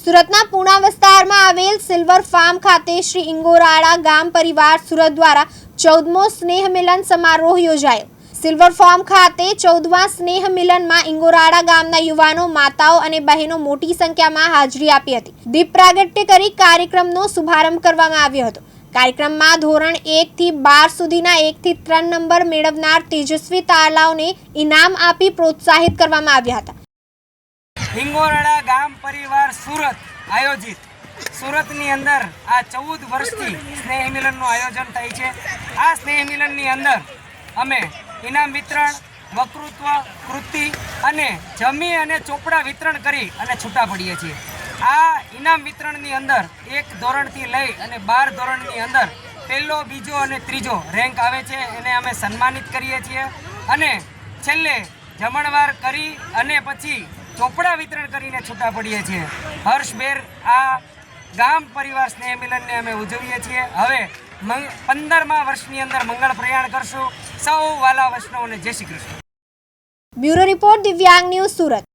સુરતના પૂણા વિસ્તારમાં આવેલ સિલ્વર ફાર્મ ખાતે શ્રી ઇંગોરાળા ગામ પરિવાર સુરત દ્વારા 14મો સ્નેહ મિલન સમારોહ યોજાયો। સિલ્વર ફાર્મ ખાતે 14મા સ્નેહ મિલનમાં ઇંગોરાળા ગામના યુવાનો, માતાઓ અને બહેનો મોટી સંખ્યામાં હાજરી આપી હતી। દીપ પ્રાગટ્ય કરી કાર્યક્રમનો શુભારંભ કરવામાં આવ્યો હતો। कार्यक्रम धोरण 1 થી 12 સુધીના 1 થી 3 નંબર મેળવનાર તેજસ્વી તાલાઓને ઇનામ આપી પ્રોત્સાહિત કરવામાં આવ્યા હતા। इंगोराळा गाम परिवार सूरत आयोजित सूरतनी अंदर आ 14 वर्षथी स्नेह मिलनનું આયોજન થાય છે। આ સ્નેહ મિલનની અંદર અમે ઇનામ વિતરણ, વક્તૃત્વ, કૃતિ અને જમી અને ચોપડા વિતરણ કરી અને છૂટા પડીએ છીએ। આ ઇનામ વિતરણની અંદર 1 ધોરણથી લઈ અને 12 ધોરણની અંદર પહેલો, બીજો અને ત્રીજો રેન્ક આવે છે, એને અમે સન્માનિત કરીએ છીએ અને છેલ્લે જમણવાર કરી અને પછી ચોપડા વિતરણ કરીને છૂટા પડીએ છીએ। હર્ષભેર આ ગામ પરિવાર સ્નેહ મિલનને અમે ઉજવીએ છીએ। હવે 15મા વર્ષની અંદર મંગળ પ્રયાણ કરશું। સૌ વાલા વૈષ્ણવોને જય શ્રી કૃષ્ણ। બ્યુરો રિપોર્ટ, દિવ્યાંગ ન્યૂઝ, સુરત।